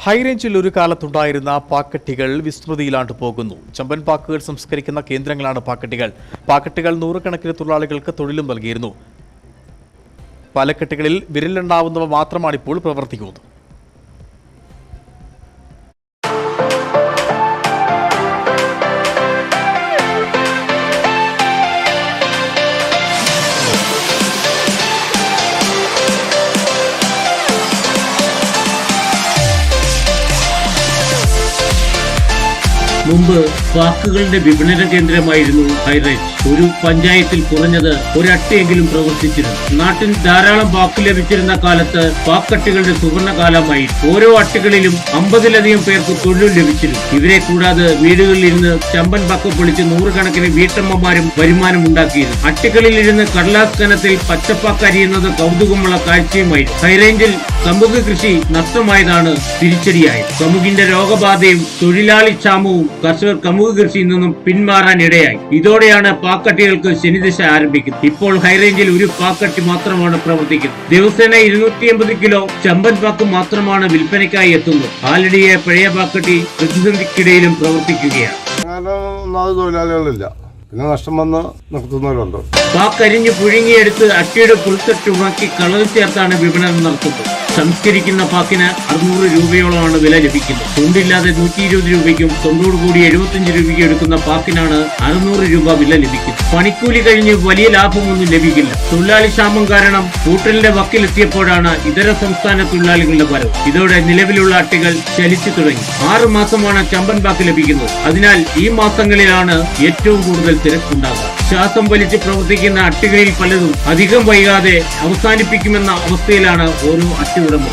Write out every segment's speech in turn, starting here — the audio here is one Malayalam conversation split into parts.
ഹൈറേഞ്ചിൽ ഒരു കാലത്തുണ്ടായിരുന്ന പാക്കറ്റികൾ വിസ്മൃതിയിലാണ്ട് പോകുന്നു. ചമ്പൻ പാക്കുകൾ സംസ്കരിക്കുന്ന കേന്ദ്രങ്ങളാണ് പാക്കറ്റികൾ. പാക്കറ്റുകൾ നൂറുകണക്കിന് തൊഴിലാളികൾക്ക് തൊഴിലും നൽകിയിരുന്നു. പാലക്കെട്ടുകളിൽ വിരലിലെണ്ണാവുന്നവ മാത്രമാണിപ്പോൾ പ്രവർത്തിക്കുന്നത്. മുമ്പ് പാക്കുകളുടെ വിപണന കേന്ദ്രമായിരുന്നു ഹൈറേഞ്ച്. ഒരു പഞ്ചായത്തിൽ കുറഞ്ഞത് ഒരട്ടയെങ്കിലും പ്രവർത്തിച്ചിരുന്നു. നാട്ടിൽ ധാരാളം പാക്ക് ലഭിച്ചിരുന്ന കാലത്ത് പാക്കട്ടികളുടെ സുവർണകാലമായി. ഓരോ അട്ടകളിലും 50-ലധികം പേർക്ക് തൊഴിൽ ലഭിച്ചിരുന്നു. ഇവരെ കൂടാതെ വീടുകളിൽ ഇരുന്ന് ചമ്പൻ പാക്ക് പൊളിച്ച് നൂറുകണക്കിന് വീട്ടമ്മമാരും വരുമാനം ഉണ്ടാക്കിയിരുന്നു. അട്ടകളിൽ ഇരുന്ന് കടലാസ് കനത്തിൽ പച്ചപ്പാക്ക് അരിയുന്നത് കൗതുകമുള്ള കാഴ്ചയുമായിരുന്നു. ഹൈറേഞ്ചിൽ കമുക് കൃഷി നഷ്ടമായതാണ് തിരിച്ചടിയായത്. കമുകിന്റെ രോഗബാധയും തൊഴിലാളി ക്ഷാമവും കർഷകർ കമുക് കൃഷിയിൽ നിന്നും പിന്മാറാൻ ഇടയായി. ഇതോടെയാണ് പാക്കട്ടികൾക്ക് ശനിദശ ആരംഭിക്കുന്നത്. ഇപ്പോൾ ഹൈറേഞ്ചിൽ ഒരു പാക്കട്ടി മാത്രമാണ് പ്രവർത്തിക്കുന്നത്. ദിവസേന 250 കിലോ ചമ്പൻ പാക്ക് മാത്രമാണ് വിൽപ്പനയ്ക്കായി എത്തുന്നത്. ആലടിയെ പഴയ പാക്കട്ടി പ്രതിസന്ധിക്കിടയിലും പ്രവർത്തിക്കുകയാണ്. തൊഴിലാളികളില്ല, പിന്നെ നഷ്ടം വന്ന് നിർത്തുന്നവരുണ്ട്. പാക്കരിഞ്ഞ് പുഴുങ്ങിയെടുത്ത് അട്ടിയുടെ പുൽത്തട്ട് ഉണക്കി കളർ ചേർത്താണ് വിപണനം നടത്തുന്നത്. സംസ്കരിക്കുന്ന പാക്കിന് 600 രൂപയോളമാണ് വില ലഭിക്കുന്നത്. തൊണ്ടില്ലാതെ 120 രൂപയ്ക്കും തൊണ്ടോടുകൂടി 75 രൂപയ്ക്കും എടുക്കുന്ന പാക്കിനാണ് 600 രൂപ വില ലഭിക്കുന്നത്. പണിക്കൂലി കഴിഞ്ഞ് വലിയ ലാഭമൊന്നും ലഭിക്കില്ല. തൊഴിലാളി ക്ഷാമം കാരണം കൂട്ടലിന്റെ വക്കിലെത്തിയപ്പോഴാണ് ഇതര സംസ്ഥാന തൊഴിലാളികളുടെ വരവ്. ഇതോടെ നിലവിലുള്ള അട്ടികൾ ചലിച്ചു തുടങ്ങി. 6 മാസമാണ് ചമ്പൻ പാക്ക് ലഭിക്കുന്നത്. അതിനാൽ ഈ മാസങ്ങളിലാണ് ഏറ്റവും കൂടുതൽ തിരക്കുണ്ടാകുക. ശ്വാസം വലിച്ച് പ്രവർത്തിക്കുന്ന അട്ടികളിൽ പലതും അധികം വൈകാതെ അവസാനിപ്പിക്കുമെന്ന അവസ്ഥയിലാണ് ഓരോ അട്ടി ഉടമ.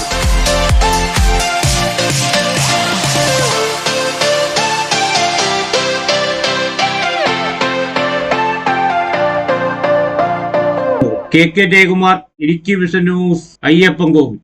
K Jayakumar, Idukki vision news, Ayyappancoil.